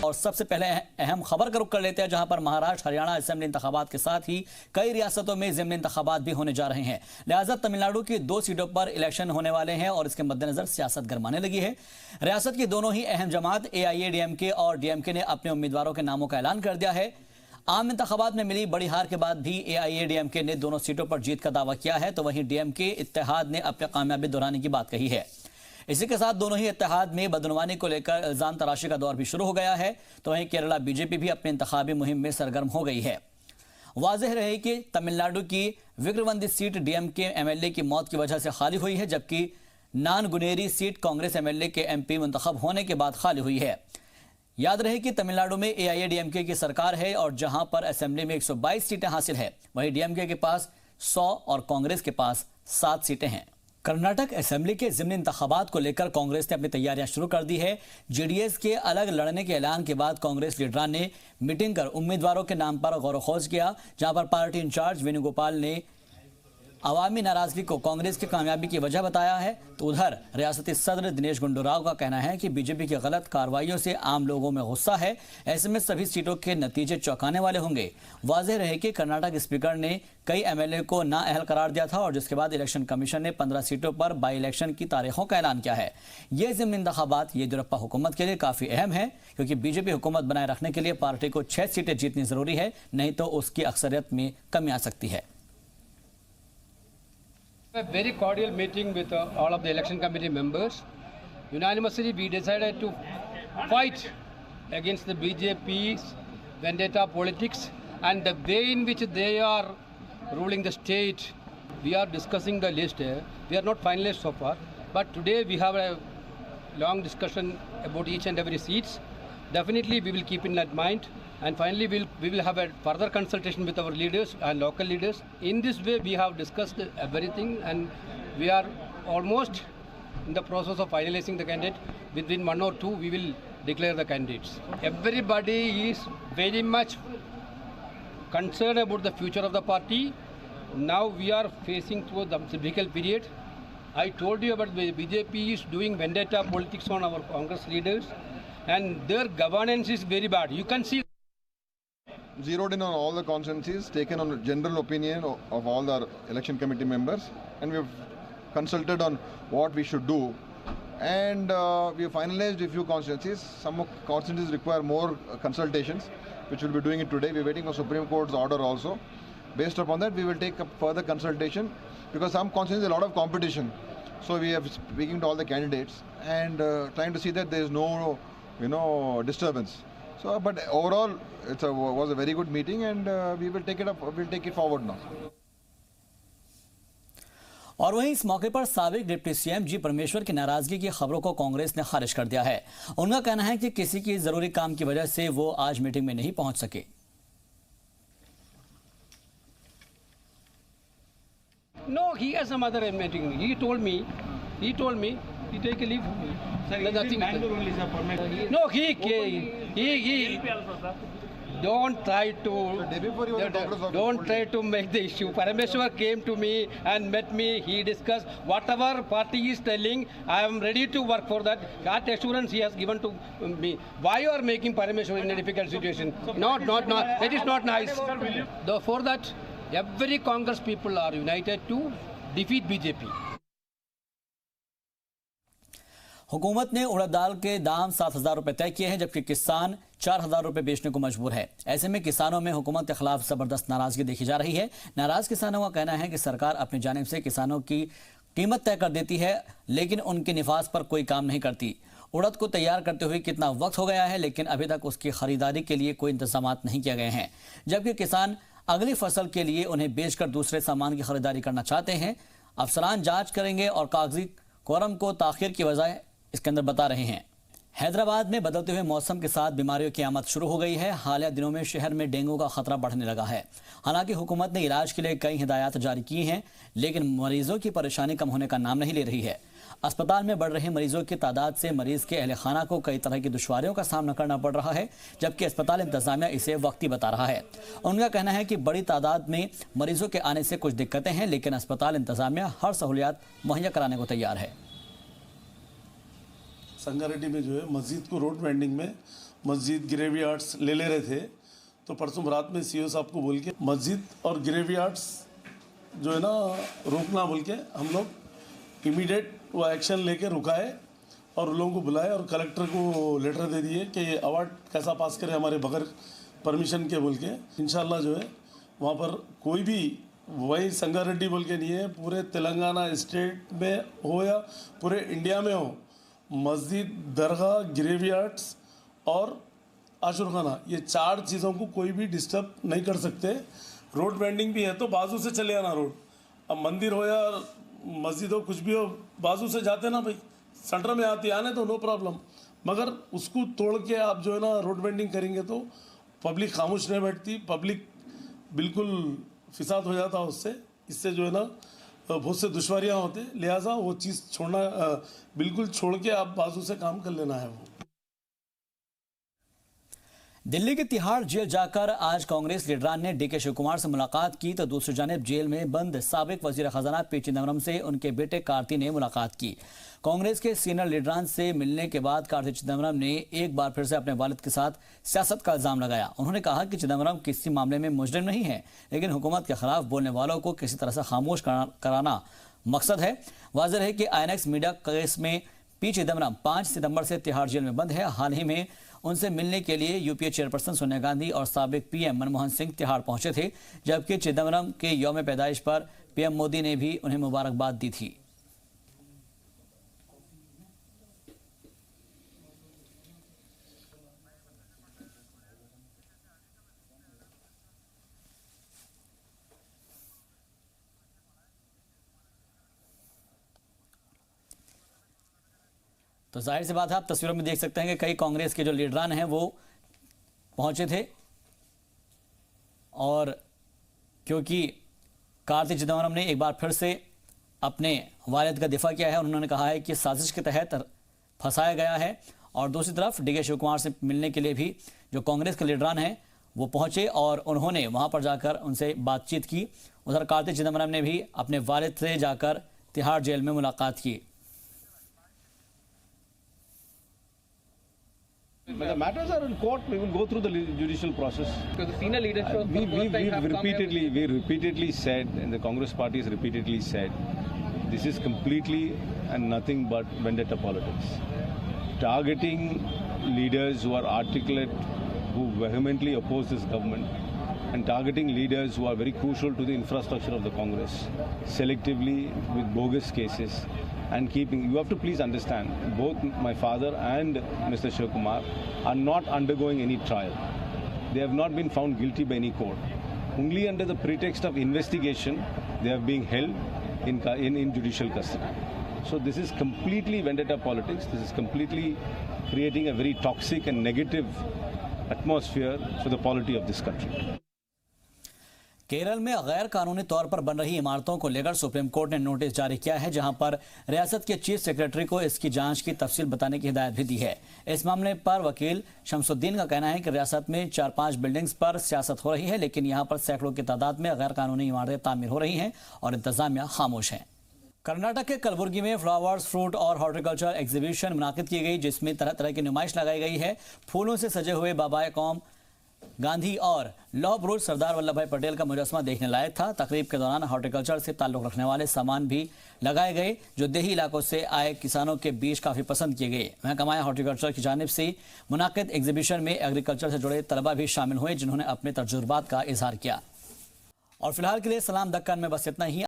और सबसे पहले अहम खबर का रुख कर लेते हैं, जहां पर महाराष्ट्र हरियाणा असेंबली इंतखाबात के साथ ही कई रियासतों में ज़िमनी इंतखाबात भी होने जा रहे हैं। लिहाजा तमिलनाडु की 2 सीटों पर इलेक्शन होने वाले हैं और इसके मद्देनजर सियासत गरमाने लगी है। रियासत की दोनों ही अहम जमात AIADMK और DMK ने अपने उम्मीदवारों के नामों का ऐलान कर दिया है। आम इंतखाबात में मिली बड़ी हार के बाद भी AIADMK ने दोनों सीटों पर जीत का दावा किया है, तो वहीं DMK इत्तेहाद ने अपनी कामयाबी दोहराने की बात कही है। इसी के साथ दोनों ही इत्तेहाद में बदनवानी को लेकर इल्जाम तराशी का दौर भी शुरू हो गया है, तो वहीं केरला BJP भी अपनी इंतखाबी मुहिम में सरगर्म हो गई है। वाज़ेह रहे कि तमिलनाडु की विक्रवंदी सीट DMK MLA की मौत की वजह से खाली हुई है, जबकि नानगुनेरी सीट कांग्रेस MLA के MP मुंतखब होने के बाद खाली हुई है। याद रहे कि तमिलनाडु में AIADMK की सरकार है और जहां पर असेंबली में 122 सीटें हासिल है, वहीं DMK के पास 100 और कांग्रेस के पास 7 सीटें हैं। कर्नाटक असेंबली के ज़िमनी इंतखाबात को लेकर कांग्रेस ने अपनी तैयारियां शुरू कर दी है। JDS के अलग लड़ने के ऐलान के बाद कांग्रेस लीडरान ने मीटिंग कर उम्मीदवारों के नाम पर गौर खोज किया, जहां पर पार्टी इंचार्ज वेणुगोपाल ने अवामी नाराजगी को कांग्रेस की कामयाबी की वजह बताया है, तो उधर रियासती सदर दिनेश गुंडूराव का कहना है कि BJP की गलत कार्रवाइयों से आम लोगों में गुस्सा है, ऐसे में सभी सीटों के नतीजे चौंकाने वाले होंगे। वाज़ेह रहे कि कर्नाटक स्पीकर ने कई MLA को नाअहल करार दिया था और जिसके बाद इलेक्शन कमीशन ने 15 सीटों पर बाई इलेक्शन की तारीखों का ऐलान किया है। ये ज़िमनी इंतखाबात येदियुरप्पा हुकूमत के लिए काफ़ी अहम है, क्योंकि BJP हुकूमत बनाए रखने के लिए पार्टी को 6 सीटें जीतनी जरूरी है, नहीं तो उसकी अक्सरियत में कमी आ सकती है। A very cordial meeting with all of the election committee members. Unanimously, we decided to fight against the BJP's vendetta politics and the way in which they are ruling the state. We are discussing the list. We are not finalized so far, but today we have a long discussion about each and every seats. Definitely, we will keep in that mind. And finally, we will have a further consultation with our leaders and local leaders. In this way, we have discussed everything and we are almost in the process of finalizing the candidate. Within 1 or 2, we will declare the candidates. Everybody is very much concerned about the future of the party. Now we are facing through the difficult period. I told you about the BJP is doing vendetta politics on our Congress leaders and their governance is very bad. You can see zeroed in on all the constituencies, taken on general opinion of all the election committee members, and we've consulted on what we should do. And we have finalized a few constituencies. Some constituencies require more consultations, which we'll be doing it today. We're waiting for Supreme Court's order also. Based upon that, we will take up further consultation, because some constituencies a lot of competition. So we are speaking to all the candidates and trying to see that there is no, disturbance. So, but overall, was a very good meeting, and we will take it up. We'll take it forward now. और वहीं इस मौके पर साबिक deputy CM जी परमेश्वर की नाराजगी की खबरों को कांग्रेस ने खारिज कर दिया है। उनका कहना है कि किसी की जरूरी काम की वजह से वो आज मीटिंग में नहीं पहुंच सके। No, he has some other meeting. He told me, he take a leave for me. No, he don't try to make the issue. Parameshwar came to me and met me. He discussed whatever party is telling. I am ready to work for that. That assurance he has given to me. Why you are making Parameshwar in a difficult situation? Not. That is not nice. For that, every Congress people are united to defeat BJP. हुकूमत ने उड़द दाल के दाम 7,000 रुपए तय किए हैं, जबकि किसान 4,000 रुपए बेचने को मजबूर है। ऐसे में किसानों में हुकूमत के खिलाफ जबरदस्त नाराजगी देखी जा रही है। नाराज किसानों का कहना है कि सरकार अपनी जानिब से किसानों की कीमत तय कर देती है, लेकिन उनके निफाज पर कोई काम नहीं करती। उड़द को तैयार करते हुए कितना वक्त हो गया है, लेकिन अभी तक उसकी खरीदारी के लिए कोई इंतजाम नहीं किए गए हैं, जबकि किसान अगली फसल के लिए उन्हें बेचकर दूसरे सामान की खरीदारी करना चाहते हैं। अफसरान जांच करेंगे और कागजी कोरम को ताखिर की वजह इसके अंदर बता रहे हैं। हैदराबाद में बदलते हुए मौसम के साथ बीमारियों की आमद शुरू हो गई है। हालिया दिनों में शहर में डेंगू का खतरा बढ़ने लगा है। हालांकि हुकूमत ने इलाज के लिए कई हिदायत जारी की हैं, लेकिन मरीजों की परेशानी कम होने का नाम नहीं ले रही है। अस्पताल में बढ़ रहे मरीजों की तादाद से मरीज के अहल खाना को कई तरह की दुश्वारियों का सामना करना पड़ रहा है, जबकि अस्पताल इंतजामिया इसे वक्ती बता रहा है। उनका कहना है कि बड़ी तादाद में मरीजों के आने से कुछ दिक्कतें हैं, लेकिन अस्पताल इंतजामिया हर सहूलियत मुहैया कराने को तैयार है। संगारेड्डी में जो है मस्जिद को रोड वेंडिंग में मस्जिद ग्रेवयार्ड्स ले रहे थे, तो परसों रात में सीईओ साहब को बोल के मस्जिद और ग्रेवयार्ड्स जो है ना रोकना बोल के हम लोग इमीडिएट वो एक्शन लेके रुकाए और उन लोगों को बुलाए और कलेक्टर को लेटर दे दिए कि ये अवार्ड कैसा पास करे हमारे बगैर परमिशन के बोल के। इंशाल्लाह जो है वहाँ पर कोई भी वही संगारेड्डी बोल के नहीं है, पूरे तेलंगाना स्टेट में हो या पूरे इंडिया में हो, मस्जिद, दरगाह, ग्रेवयार्ड्स और आशुरखाना, ये 4 चीज़ों को कोई भी डिस्टर्ब नहीं कर सकते। रोड बेंडिंग भी है तो बाजू से चले आना रोड। अब मंदिर हो या मस्जिद हो, कुछ भी हो, बाजू से जाते ना भाई, सेंटर में आने तो नो प्रॉब्लम, मगर उसको तोड़ के आप जो है ना रोड बेंडिंग करेंगे तो पब्लिक खामोश नहीं बैठती, पब्लिक बिल्कुल फिसाद हो जाता है उससे। इससे जो है ना बहुत से दुश्वारियाँ होते, लिहाजा वो चीज़ छोड़ना बिल्कुल छोड़ के आप बाजू से काम कर लेना है। वो दिल्ली के तिहाड़ जेल जाकर आज कांग्रेस लीडरान ने डीके शिव कुमार से मुलाकात की, तो दूसरी जानिब जेल में बंद साबिक वजीर खजाना पी चिदम्बरम से उनके बेटे कार्ति ने मुलाकात की। कांग्रेस के सीनियर लीडरान से मिलने के बाद कार्ति चिदम्बरम ने एक बार फिर से अपने वालिद के साथ सियासत का इल्जाम लगाया। उन्होंने कहा कि चिदम्बरम किसी मामले में मुजरिम नहीं है, लेकिन हुकूमत के खिलाफ बोलने वालों को किसी तरह से खामोश कराना मकसद है। वाज़ेह है कि आईएनएक्स मीडिया केस में पी चिदम्बरम 5 सितंबर से तिहाड़ जेल में बंद है। हाल ही में उनसे मिलने के लिए यूपीए चेयरपर्सन सोनिया गांधी और साबिक पीएम मनमोहन सिंह तिहाड़ पहुंचे थे, जबकि चिदम्बरम के यौम पैदाइश पर पीएम मोदी ने भी उन्हें मुबारकबाद दी थी। तो जाहिर सी बात है, आप तस्वीरों में देख सकते हैं कि कई कांग्रेस के जो लीडरान हैं वो पहुंचे थे, और क्योंकि कार्ति चिदम्बरम ने एक बार फिर से अपने वालिद का दिफा किया है, उन्होंने कहा है कि साजिश के तहत फंसाया गया है। और दूसरी तरफ डीके शिव कुमार से मिलने के लिए भी जो कांग्रेस के लीडरान हैं वो पहुंचे और उन्होंने वहां पर जाकर उनसे बातचीत की। उधर कार्ति चिदम्बरम ने भी अपने वालिद से जाकर तिहाड़ जेल में मुलाकात की। The matters are in court. We will go through the judicial process. Because the senior leadership We repeatedly said, and the Congress party has repeatedly said, this is completely and nothing but vendetta politics. Targeting leaders who are articulate, who vehemently oppose this government, and targeting leaders who are very crucial to the infrastructure of the Congress, selectively with bogus cases. And you have to please understand, both my father and Mr. Shiv Kumar are not undergoing any trial. They have not been found guilty by any court. Only under the pretext of investigation, they are being held in judicial custody. So this is completely vendetta politics. This is completely creating a very toxic and negative atmosphere for the polity of this country. Kerala में गैर कानूनी तौर पर बन रही इमारतों को लेकर सुप्रीम कोर्ट ने नोटिस जारी किया है, जहां पर रियासत के चीफ सेक्रेटरी को इसकी जांच की तफसील बताने की हिदायत भी दी है। इस मामले पर वकील शमसुद्दीन का कहना है कि रियासत में 4-5 बिल्डिंग्स पर सियासत हो रही है, लेकिन यहां पर सैकड़ों की तादाद में गैर कानूनी इमारतें तामीर हो रही हैं और इंतजामिया खामोश है। कर्नाटक के कलबुर्गी में फ्लावर्स, फ्रूट और हॉर्टिकल्चर एग्जीबिशन मुनाकिद की गई, जिसमें तरह तरह की नुमाइश लगाई गई है। फूलों से सजे हुए बाबाए कौम गांधी और लौह पुरुष सरदार वल्लभ भाई पटेल का मुजस्समा देखने लायक था। तकरीब के दौरान हॉर्टिकल्चर से ताल्लुक रखने वाले सामान भी लगाए गए, जो देही इलाकों से आए किसानों के बीच काफ़ी पसंद किए गए। महकमा हॉर्टिकल्चर की जानिब से मुनाकिद एग्जीबिशन में एग्रीकल्चर से जुड़े तलबा भी शामिल हुए, जिन्होंने अपने तजुर्बात का इजहार किया। और फिलहाल के लिए सलाम दक्कन में बस इतना ही।